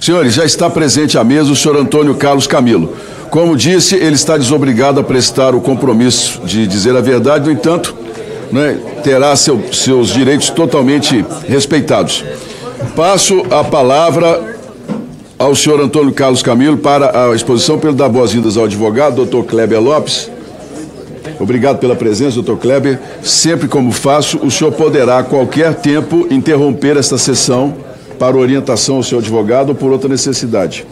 Senhores, já está presente à mesa o senhor Antônio Carlos Camilo. Como disse, ele está desobrigado a prestar o compromisso de dizer a verdade, no entanto, terá seus direitos totalmente respeitados. Passo a palavra ao senhor Antônio Carlos Camilo para a exposição, pelo dar boas-vindas ao advogado, doutor Kleber Lopes. Obrigado pela presença, doutor Kleber. Sempre como faço, o senhor poderá a qualquer tempo interromper esta sessão para orientação ao seu advogado ou por outra necessidade.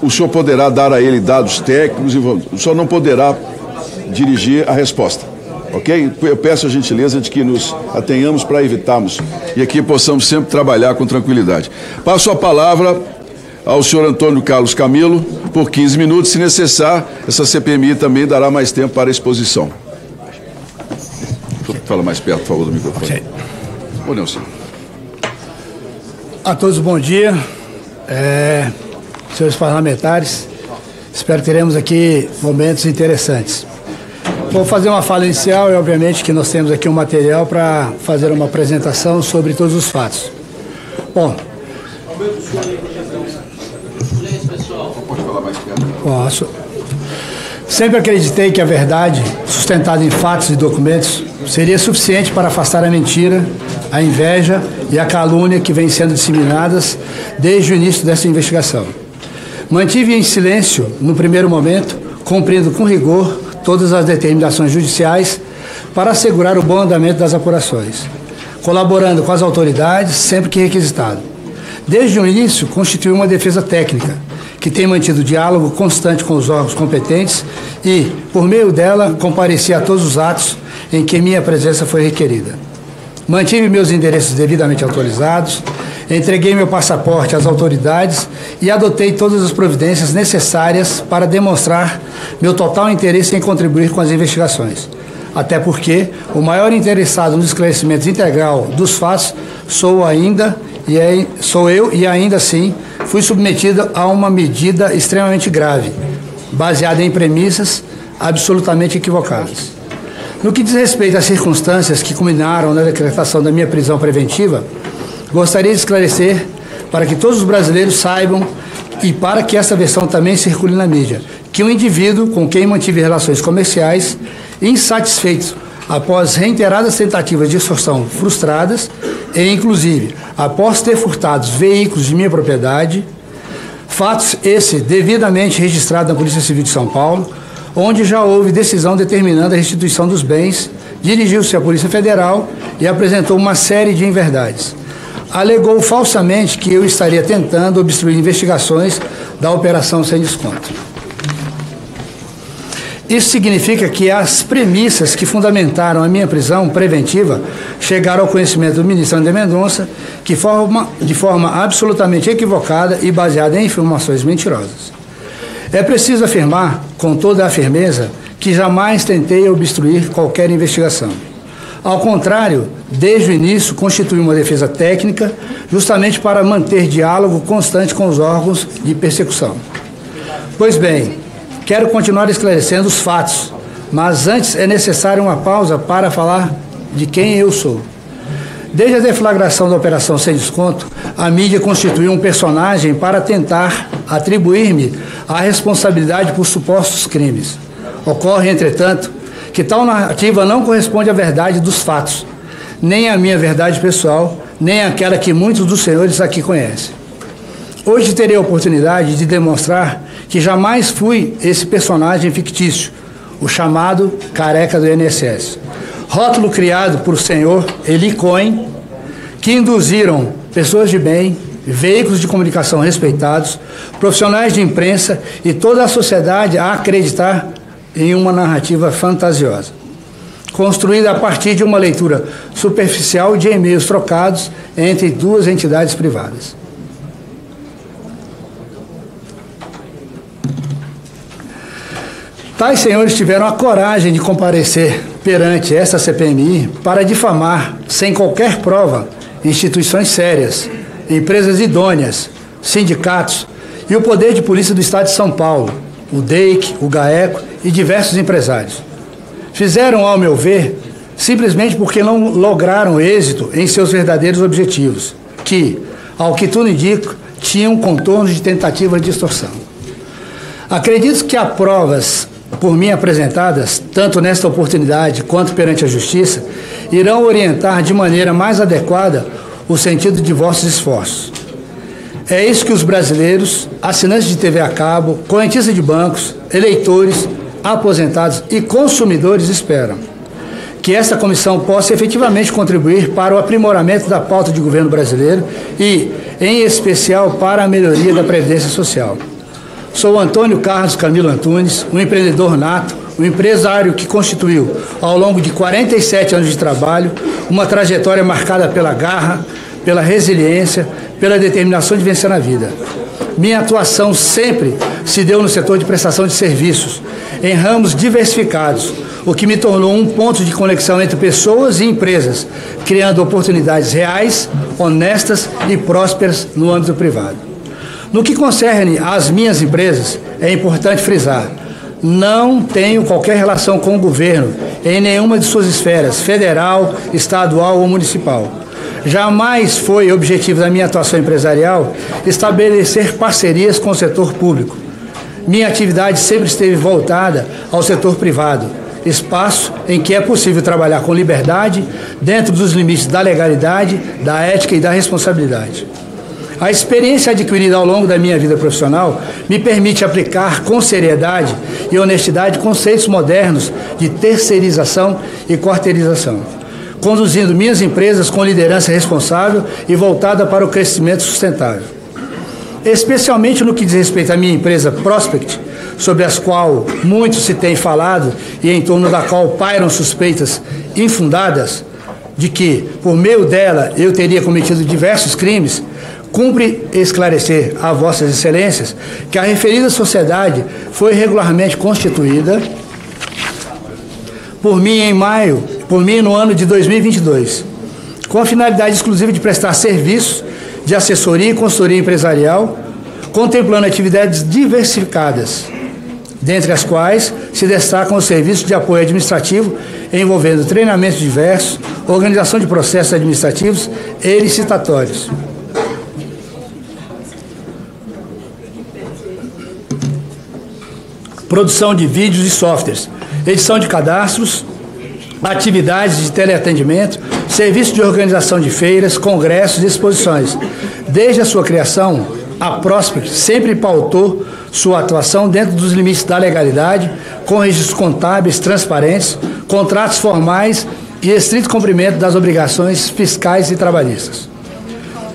O senhor poderá dar a ele dados técnicos, o senhor não poderá dirigir a resposta, ok? Eu peço a gentileza de que nos atenhamos para evitarmos e aqui possamos sempre trabalhar com tranquilidade. Passo a palavra ao senhor Antônio Carlos Camilo por 15 minutos. Se necessário, essa CPMI também dará mais tempo para a exposição. Fala mais perto, por favor, do microfone. Okay. Ô, Nelson. A todos, bom dia. Senhores parlamentares, espero que teremos aqui momentos interessantes. Vou fazer uma fala inicial e, obviamente, que nós temos aqui um material para fazer uma apresentação sobre todos os fatos. Bom, pode falar mais perto? Posso. Sempre acreditei que a verdade, sustentada em fatos e documentos, seria suficiente para afastar a mentira, a inveja e a calúnia que vêm sendo disseminadas desde o início dessa investigação. Mantive em silêncio no primeiro momento, cumprindo com rigor todas as determinações judiciais para assegurar o bom andamento das apurações, colaborando com as autoridades sempre que requisitado. Desde o início, constituiu uma defesa técnica, que tem mantido diálogo constante com os órgãos competentes e, por meio dela, compareci a todos os atos em que minha presença foi requerida. Mantive meus endereços devidamente autorizados, entreguei meu passaporte às autoridades e adotei todas as providências necessárias para demonstrar meu total interesse em contribuir com as investigações. Até porque o maior interessado no esclarecimento integral dos fatos sou eu e ainda assim fui submetido a uma medida extremamente grave, baseada em premissas absolutamente equivocadas. No que diz respeito às circunstâncias que culminaram na decretação da minha prisão preventiva, gostaria de esclarecer para que todos os brasileiros saibam e para que essa versão também circule na mídia, que um indivíduo com quem mantive relações comerciais, insatisfeito após reiteradas tentativas de extorsão frustradas e, inclusive, após ter furtado veículos de minha propriedade, fatos esse devidamente registrado na Polícia Civil de São Paulo, onde já houve decisão determinando a restituição dos bens, dirigiu-se à Polícia Federal e apresentou uma série de inverdades. Alegou falsamente que eu estaria tentando obstruir investigações da Operação Sem Desconto. Isso significa que as premissas que fundamentaram a minha prisão preventiva chegaram ao conhecimento do ministro André Mendonça de forma absolutamente equivocada e baseada em informações mentirosas. É preciso afirmar, com toda a firmeza, que jamais tentei obstruir qualquer investigação. Ao contrário, desde o início, constituí uma defesa técnica justamente para manter diálogo constante com os órgãos de persecução. Pois bem, quero continuar esclarecendo os fatos, mas antes é necessária uma pausa para falar de quem eu sou. Desde a deflagração da Operação Sem Desconto, a mídia constituiu um personagem para tentar atribuir-me a responsabilidade por supostos crimes. Ocorre, entretanto, que tal narrativa não corresponde à verdade dos fatos, nem à minha verdade pessoal, nem àquela que muitos dos senhores aqui conhecem. Hoje terei a oportunidade de demonstrar que jamais fui esse personagem fictício, o chamado careca do INSS. Rótulo criado por senhor Eli Cohen, que induziram pessoas de bem, veículos de comunicação respeitados, profissionais de imprensa e toda a sociedade a acreditar em uma narrativa fantasiosa, construída a partir de uma leitura superficial de e-mails trocados entre duas entidades privadas. Tais senhores tiveram a coragem de comparecer perante esta CPMI para difamar, sem qualquer prova, instituições sérias, empresas idôneas, sindicatos e o poder de polícia do Estado de São Paulo, o DEIC, o GAECO e diversos empresários. Fizeram, ao meu ver, simplesmente porque não lograram êxito em seus verdadeiros objetivos, que, ao que tudo indica, tinham contornos de tentativa de extorsão. Acredito que as provas por mim apresentadas, tanto nesta oportunidade quanto perante a Justiça, irão orientar de maneira mais adequada o sentido de vossos esforços. É isso que os brasileiros, assinantes de TV a cabo, correntistas de bancos, eleitores, aposentados e consumidores esperam. Que esta comissão possa efetivamente contribuir para o aprimoramento da pauta de governo brasileiro e, em especial, para a melhoria da Previdência Social. Sou Antônio Carlos Camilo Antunes, um empreendedor nato, um empresário que constituiu, ao longo de 47 anos de trabalho, uma trajetória marcada pela garra, pela resiliência, pela determinação de vencer na vida. Minha atuação sempre se deu no setor de prestação de serviços, em ramos diversificados, o que me tornou um ponto de conexão entre pessoas e empresas, criando oportunidades reais, honestas e prósperas no âmbito privado. No que concerne às minhas empresas, é importante frisar: não tenho qualquer relação com o governo em nenhuma de suas esferas, federal, estadual ou municipal. Jamais foi objetivo da minha atuação empresarial estabelecer parcerias com o setor público. Minha atividade sempre esteve voltada ao setor privado, espaço em que é possível trabalhar com liberdade, dentro dos limites da legalidade, da ética e da responsabilidade. A experiência adquirida ao longo da minha vida profissional me permite aplicar com seriedade e honestidade conceitos modernos de terceirização e quarteirização, conduzindo minhas empresas com liderança responsável e voltada para o crescimento sustentável. Especialmente no que diz respeito à minha empresa Prospect, sobre as qual muito se tem falado e em torno da qual pairam suspeitas infundadas de que, por meio dela, eu teria cometido diversos crimes, cumpre esclarecer a vossas excelências que a referida sociedade foi regularmente constituída por mim no ano de 2022, com a finalidade exclusiva de prestar serviços de assessoria e consultoria empresarial, contemplando atividades diversificadas, dentre as quais se destacam os serviços de apoio administrativo envolvendo treinamentos diversos, organização de processos administrativos e licitatórios. Produção de vídeos e softwares, edição de cadastros, atividades de teleatendimento, serviço de organização de feiras, congressos e exposições. Desde a sua criação, a Prospect sempre pautou sua atuação dentro dos limites da legalidade, com registros contábeis transparentes, contratos formais e estrito cumprimento das obrigações fiscais e trabalhistas.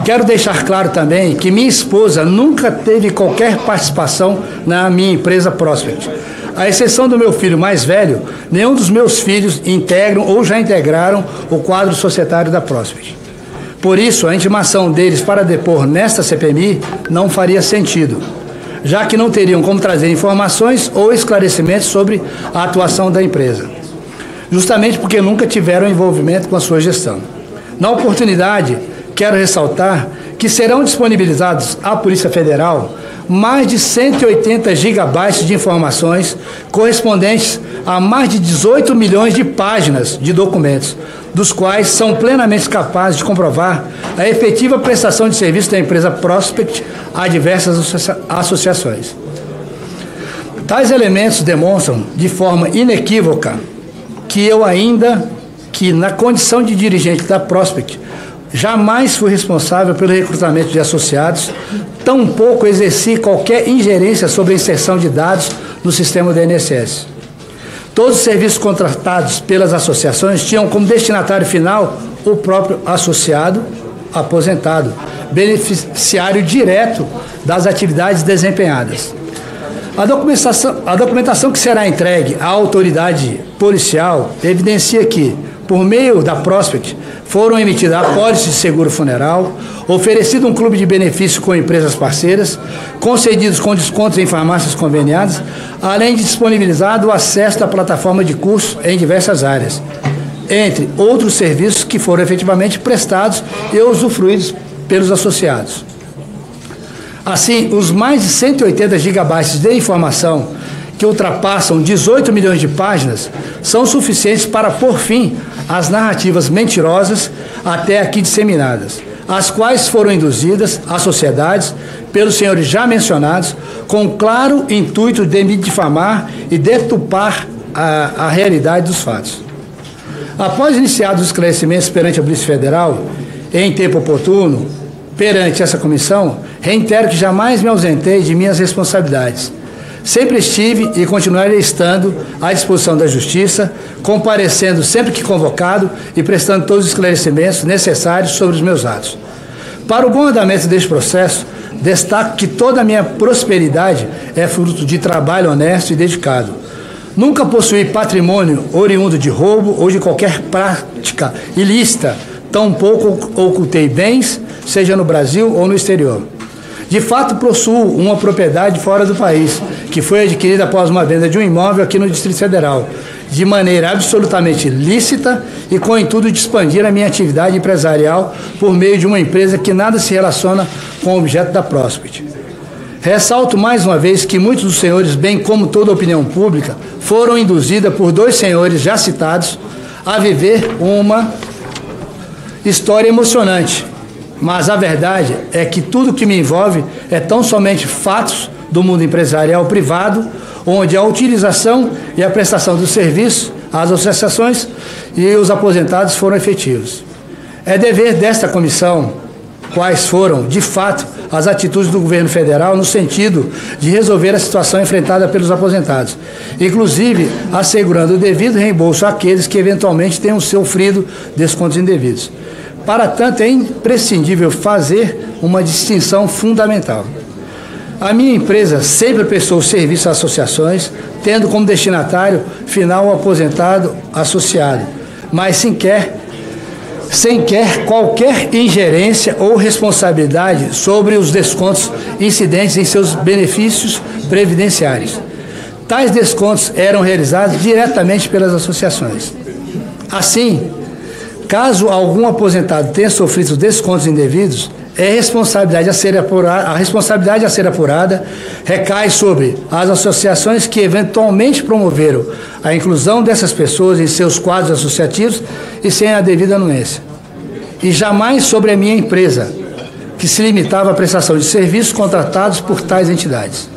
Quero deixar claro também que minha esposa nunca teve qualquer participação na minha empresa Prospect. À exceção do meu filho mais velho, nenhum dos meus filhos integram ou já integraram o quadro societário da Prospect. Por isso, a intimação deles para depor nesta CPMI não faria sentido, já que não teriam como trazer informações ou esclarecimentos sobre a atuação da empresa, justamente porque nunca tiveram envolvimento com a sua gestão. Na oportunidade, quero ressaltar que serão disponibilizados à Polícia Federal mais de 180 gigabytes de informações correspondentes a mais de 18 milhões de páginas de documentos, dos quais são plenamente capazes de comprovar a efetiva prestação de serviço da empresa Prospect a diversas associações. Tais elementos demonstram de forma inequívoca que na condição de dirigente da Prospect, jamais fui responsável pelo recrutamento de associados, tampouco exerci qualquer ingerência sobre a inserção de dados no sistema do INSS. Todos os serviços contratados pelas associações tinham como destinatário final o próprio associado aposentado, beneficiário direto das atividades desempenhadas. A documentação que será entregue à autoridade policial evidencia que, por meio da Prospect, foram emitidas apólices de seguro funeral, oferecido um clube de benefício com empresas parceiras, concedidos com descontos em farmácias conveniadas, além de disponibilizado o acesso à plataforma de cursos em diversas áreas, entre outros serviços que foram efetivamente prestados e usufruídos pelos associados. Assim, os mais de 180 gigabytes de informação, que ultrapassam 18 milhões de páginas, são suficientes para pôr fim às narrativas mentirosas até aqui disseminadas, as quais foram induzidas às sociedades pelos senhores já mencionados, com claro intuito de me difamar e deturpar a realidade dos fatos. Após iniciados os esclarecimentos perante a Polícia Federal, em tempo oportuno, perante essa comissão, reitero que jamais me ausentei de minhas responsabilidades. Sempre estive e continuarei estando à disposição da Justiça, comparecendo sempre que convocado e prestando todos os esclarecimentos necessários sobre os meus atos. Para o bom andamento deste processo, destaco que toda a minha prosperidade é fruto de trabalho honesto e dedicado. Nunca possuí patrimônio oriundo de roubo ou de qualquer prática ilícita, tampouco ocultei bens, seja no Brasil ou no exterior. De fato, possuo uma propriedade fora do país, que foi adquirida após uma venda de um imóvel aqui no Distrito Federal, de maneira absolutamente lícita e com o intuito de expandir a minha atividade empresarial por meio de uma empresa que nada se relaciona com o objeto da Prosperity. Ressalto mais uma vez que muitos dos senhores, bem como toda a opinião pública, foram induzidas por dois senhores já citados a viver uma história emocionante. Mas a verdade é que tudo que me envolve é tão somente fatos do mundo empresarial privado, onde a utilização e a prestação do serviço às associações e os aposentados foram efetivos. É dever desta comissão quais foram, de fato, as atitudes do governo federal no sentido de resolver a situação enfrentada pelos aposentados, inclusive assegurando o devido reembolso àqueles que eventualmente tenham sofrido descontos indevidos. Para tanto, é imprescindível fazer uma distinção fundamental. A minha empresa sempre prestou serviço às associações, tendo como destinatário final o aposentado associado, mas sem qualquer ingerência ou responsabilidade sobre os descontos incidentes em seus benefícios previdenciários. Tais descontos eram realizados diretamente pelas associações. Assim, caso algum aposentado tenha sofrido descontos indevidos, a responsabilidade a ser apurada recai sobre as associações que eventualmente promoveram a inclusão dessas pessoas em seus quadros associativos e sem a devida anuência. E jamais sobre a minha empresa, que se limitava à prestação de serviços contratados por tais entidades.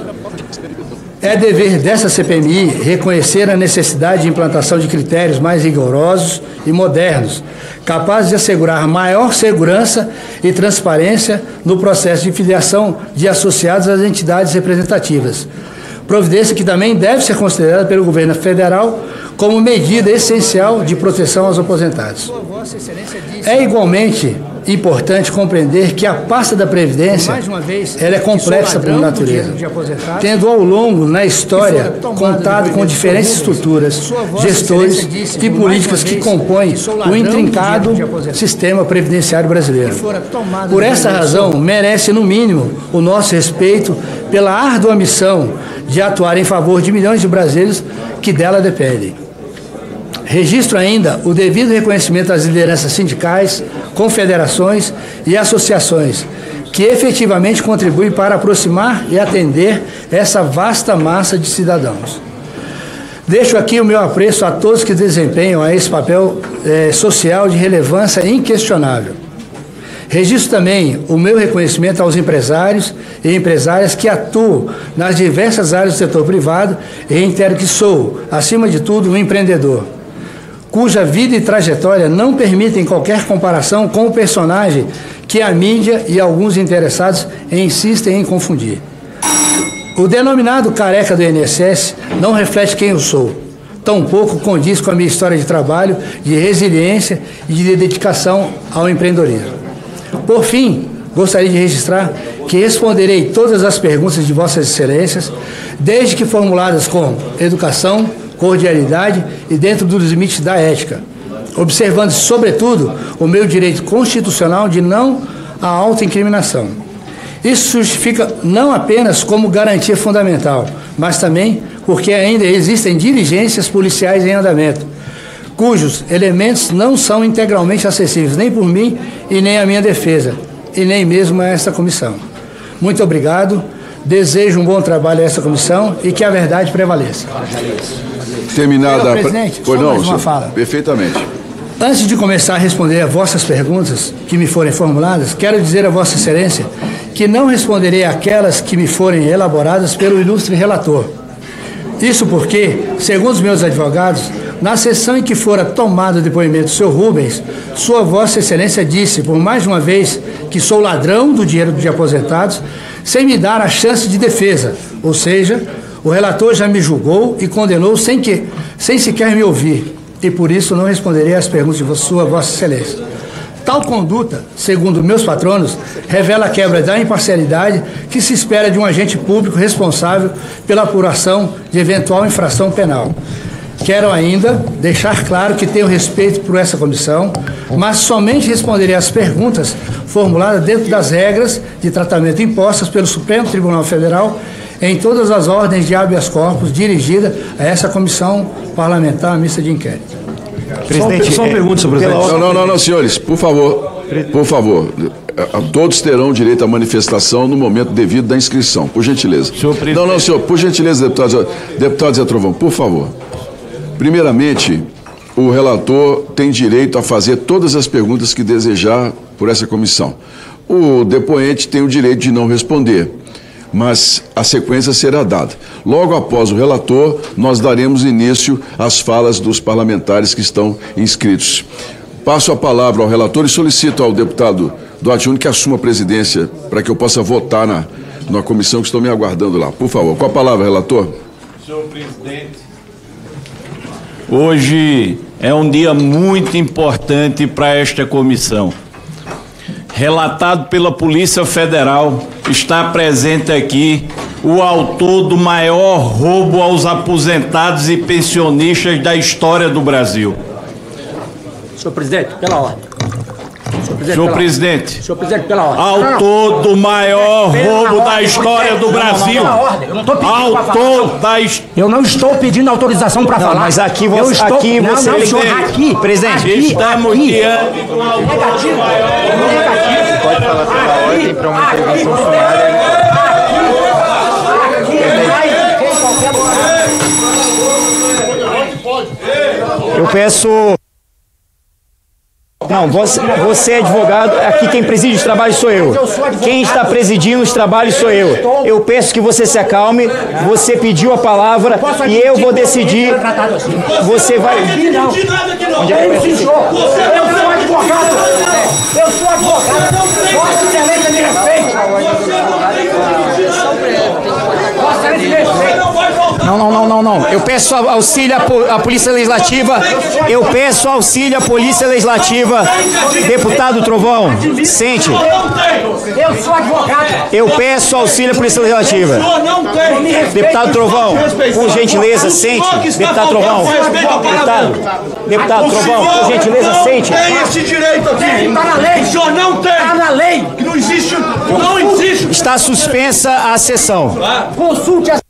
É dever dessa CPMI reconhecer a necessidade de implantação de critérios mais rigorosos e modernos, capazes de assegurar maior segurança e transparência no processo de filiação de associados às entidades representativas. Providência que também deve ser considerada pelo governo federal como medida essencial de proteção aos aposentados. É igualmente importante compreender que a pasta da Previdência ela é complexa por natureza, tendo ao longo na história contado com diferentes estruturas, gestores e políticas que compõem o intrincado sistema previdenciário brasileiro. Por essa razão, merece no mínimo o nosso respeito pela árdua missão de atuar em favor de milhões de brasileiros que dela dependem. Registro ainda o devido reconhecimento às lideranças sindicais, confederações e associações, que efetivamente contribuem para aproximar e atender essa vasta massa de cidadãos. Deixo aqui o meu apreço a todos que desempenham esse papel social de relevância inquestionável. Registro também o meu reconhecimento aos empresários e empresárias que atuam nas diversas áreas do setor privado e reitero que sou, acima de tudo, um empreendedor, cuja vida e trajetória não permitem qualquer comparação com o personagem que a mídia e alguns interessados insistem em confundir. O denominado careca do INSS não reflete quem eu sou, tampouco condiz com a minha história de trabalho, de resiliência e de dedicação ao empreendedorismo. Por fim, gostaria de registrar que responderei todas as perguntas de Vossas Excelências, desde que formuladas com educação, cordialidade e dentro dos limites da ética, observando, sobretudo, o meu direito constitucional de não à autoincriminação. Isso justifica não apenas como garantia fundamental, mas também porque ainda existem diligências policiais em andamento, cujos elementos não são integralmente acessíveis nem por mim e nem a minha defesa, e nem mesmo a esta comissão. Muito obrigado, desejo um bom trabalho a esta comissão e que a verdade prevaleça. Terminada presidente, pois só não, mais uma fala. Perfeitamente. Antes de começar a responder a vossas perguntas que me forem formuladas, quero dizer a Vossa Excelência que não responderei àquelas que me forem elaboradas pelo ilustre relator. Isso porque, segundo os meus advogados, na sessão em que fora tomado o depoimento do senhor Rubens, sua Vossa Excelência disse, por mais de uma vez, que sou ladrão do dinheiro de aposentados, sem me dar a chance de defesa, ou seja, o relator já me julgou e condenou sem sequer me ouvir, e por isso não responderei às perguntas de sua Vossa Excelência. Tal conduta, segundo meus patronos, revela a quebra da imparcialidade que se espera de um agente público responsável pela apuração de eventual infração penal. Quero ainda deixar claro que tenho respeito por essa comissão, mas somente responderei às perguntas formuladas dentro das regras de tratamento impostas pelo Supremo Tribunal Federal em todas as ordens de habeas corpus dirigida a essa comissão parlamentar mista de inquérito. Presidente, só uma pergunta, senhor presidente. Não, senhores, por favor, todos terão direito à manifestação no momento devido da inscrição, por gentileza. Senhor, por gentileza, deputado Zé Trovão, por favor. Primeiramente, o relator tem direito a fazer todas as perguntas que desejar por essa comissão. O depoente tem o direito de não responder, mas a sequência será dada. Logo após o relator, nós daremos início às falas dos parlamentares que estão inscritos. Passo a palavra ao relator e solicito ao deputado Duarte Júnior que assuma a presidência para que eu possa votar na comissão que estão me aguardando lá. Por favor, com a palavra, relator. Senhor presidente, hoje é um dia muito importante para esta comissão. Relatado pela Polícia Federal, está presente aqui o autor do maior roubo aos aposentados e pensionistas da história do Brasil. Senhor presidente, pela ordem. Senhor presidente, pela ordem. Autor do maior roubo da história do Brasil. Eu não estou pedindo autorização para falar. Mas aqui você... Presidente, estamos diante do autor do maior roubo. Pode falar pela ordem para uma intervenção sumária. Eu peço... Não, você é advogado, aqui quem preside os trabalhos sou eu. Quem está presidindo os trabalhos sou eu. Eu peço que você se acalme, você pediu a palavra e eu vou decidir. Você vai... Onde é que eu sou advogado. Eu sou advogado. Vossa Excelência me respeite. Vossa Excelência me respeite. Não. Eu peço auxílio à Polícia Legislativa. Eu peço auxílio à Polícia Legislativa. Deputado Trovão, sente. Eu sou advogado. Eu peço auxílio à Polícia Legislativa. Deputado Trovão, por gentileza, sente. Deputado Trovão. Deputado Trovão, por gentileza, sente. Tem esse direito aqui. Está na lei. O senhor não tem. Está na lei. Não existe. Está suspensa a sessão. Consulte as